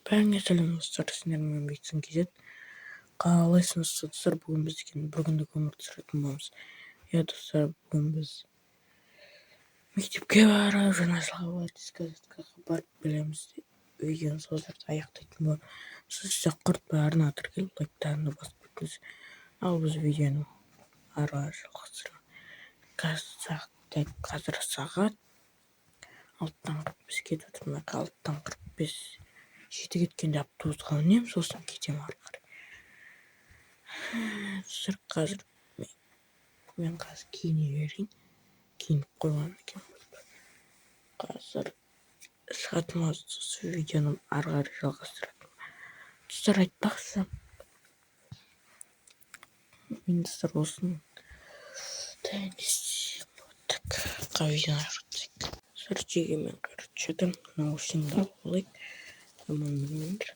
Бәріңе сәлем достар, сіздермен бекітсін кезет. Қалайсыңыз достар, бүгін біз бір күндік өмірді сүретін боламыз. Иә достар, бүгін біз мектепке барып, жаңа жылға барып, дискотекаға барып келеміз. Видеоны сол жерде аяқтайтын боламыз. Сіз де құртпай арна тіркеліп, лайктарыңды басып кетіңіз. Ал біз видеоны ары қарай жалғастырамыз. Қазір сағат 6:45 кетіп отырмын. 6:45 жеті кеткенде автобусқа мінемін, сосын кетемін ары қарай. Қазір мен киіне берейін. Киініп қойған екен. Қазір шығатынмыз, видеоны ары қарай жалғастыратын. Достар, айтпақшы, мен достар осыны так, видеоны жазайық. Сұрчеге мен короче наушнигімді алайық. Аман білмеңдер.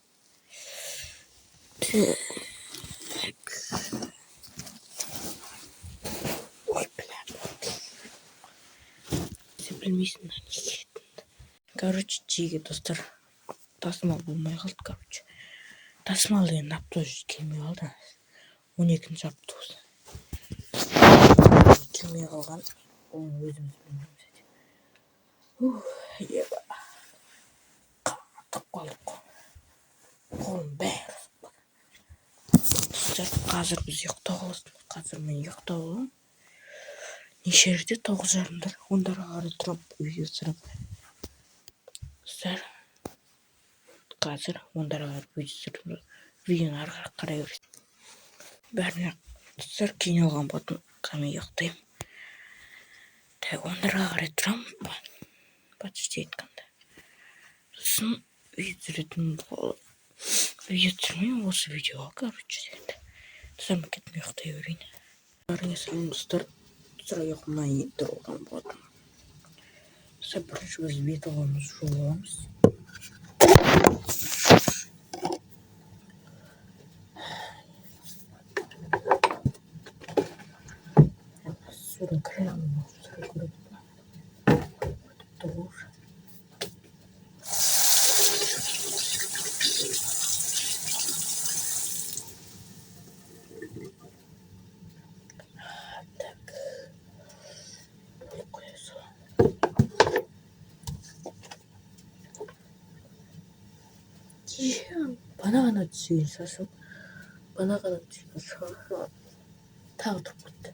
Ой, бля. Сен білмейсің, не істейтінді. Короче, жеге достар, тасымал болмай қалды, Тасымал деген автобус келмей қалды. 12-ші автобус. Келмей қалған. Оны өзіміз білмейміз. Еба. Қатып қалдық қой. Қолым бәрі. Достар, қазір біз ұйықтауымыз. Қазір мен ұйықтап аламын. Неше жерде 9:30-дар. Ондарға қарай тұрып видео түсіріп. Достар, қазір ондарға қарай видео түсіріп. Видеоны ары қарай көресіз. Бәріне достар кейін алған болатын. Мен ұйықтаймын. Ондарға қарай тұрамын. Почти айтқанда. Сосын видео түсіретін болып. Видео түсірмеймін осы видеоға, дегенде. Достар, мен кетіп ұйықтай берейін. Бәріңе сәлем достар. Достар, ұйқымнан енді тұрған болатын. Достар, бірінші біз бет алғанымыз жуамыз. Судың кремін түсіріп көреді. Тұғыр. Bana ғана түсейін шашым. Тағы тұрып кетті.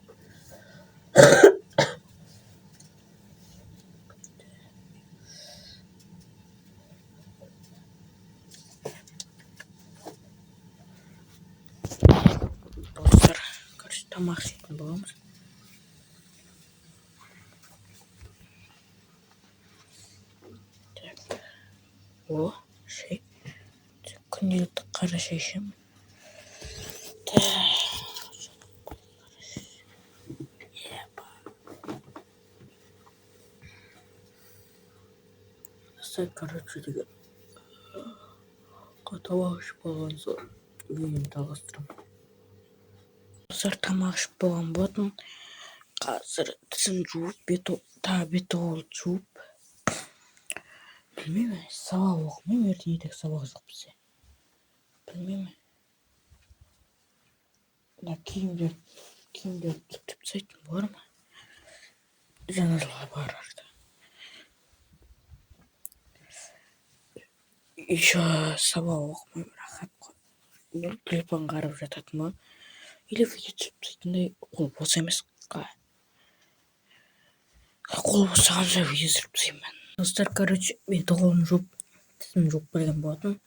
Достар, тамақ ішетін боламыз. Шай. Күнделікті қара шай ішемін. Достар, короче деген тамақ ішіп болған соң видеоны жалғастырамын. Достар, тамақ ішіп болған болатын. Қазір тісін жуып, беті-қолды жуып. Білмеймін, сабақ оқымаймын, ертеңдегі сабақ жоқ бізде. Білмеймін. Киімдер түптеп тастайтын болар ма? Жаңа жылға барарда. Еще сабақ оқымаймын, рахат қой. Телефон қарап жататын ба? Или видео түсіріп тастайтындай қол бос емес. Қол босағанша видео түсіріп тастаймын. Достар, короче, беті-қолын жуып, тісін жуып келген болатын.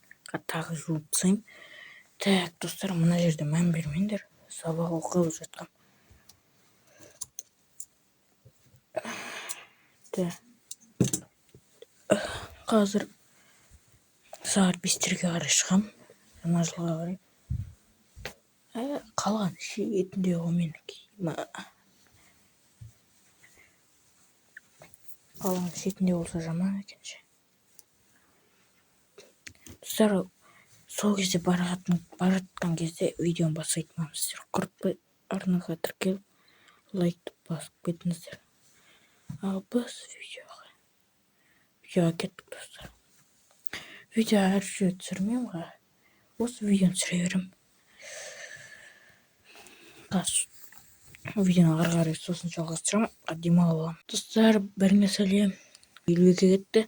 Тағы жуып тастаймын. Так, достар, мына жерде мән бермеңдер. Сабақ оқып жатқам. Қазір сағат 5-терге қарай шығам. Жаңа жылға қарай. Қалған шетінде ғой менікі. Қалған шетінде болса жаман екенше. Достар, сол кезде баратқан кезде видеоны басайтын сіздер құртпай арнаға тіркеліп, лайкты басып кетіңіздер. Ал біз видеоға кеттік достар. Видео арчу түсірмеймін ғой. Осы видеоны түсіремін. Видеоны ары қарай сосын жалғастырамын. Демалып аламын. Достар, бәріңе сәлем. 52-ге кетті.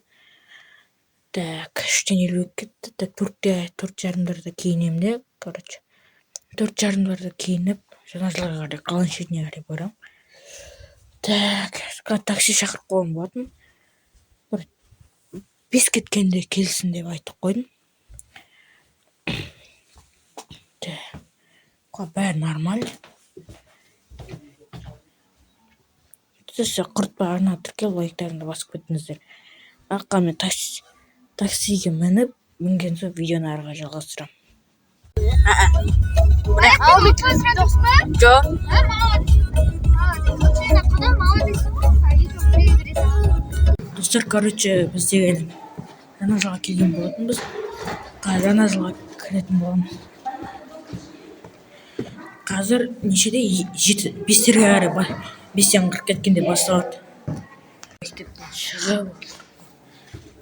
Так, 3-тен 52 кетті. Так, 4:30-дарда киінемін де, короче. 4:30-дарда киініп, жаңа жылға қарай қалың шетіне қарай барамын. Так, такси шақырып қойған болатын. Бір 5 кеткенде келсін деп айтып қойдым. Так, бәрі нормально. Сіздер құртпа арна тіркел, лайктарыңды басып кетіңіздер. Аққамен таксиге мінген соң видеоны арға жалғастырамын. Жоқ. Достар, короче, біз деген жаңа жылға келген болатынбыз. Жаңа жылға кіретін боламын. Қазір нешеде? 5-терге қарай бар. 5:40 кеткенде басталады. Мектептен шығып,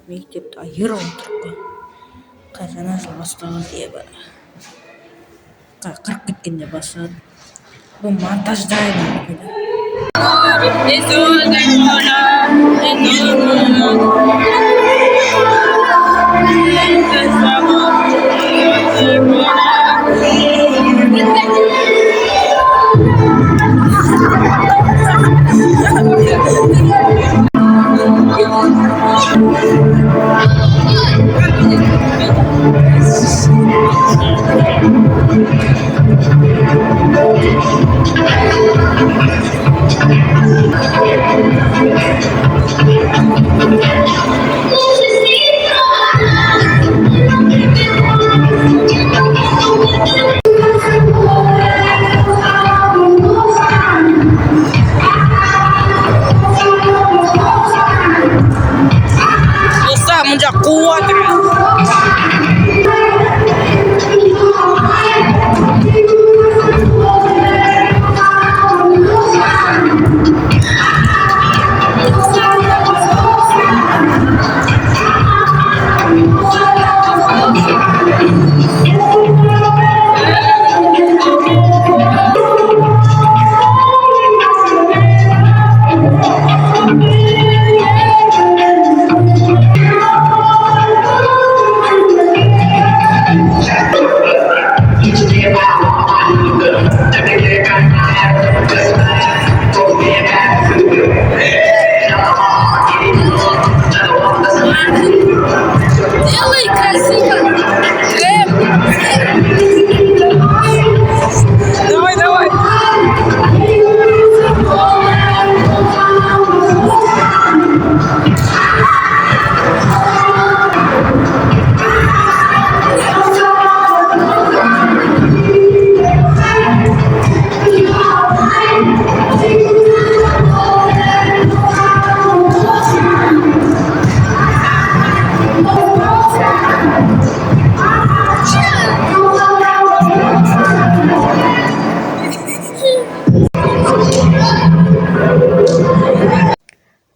мектепті айыр отырып қой. Жаңа жыл басталады ебі. 40 кеткенде басталады. Бұл монтаждайды. Мұнда қуат. Делай красиво. Давай.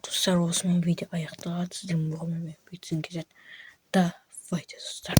Достар, осымен видео аяқталады. Сіздермен болғанмен бүйітсін кетеді. Давайте, достар.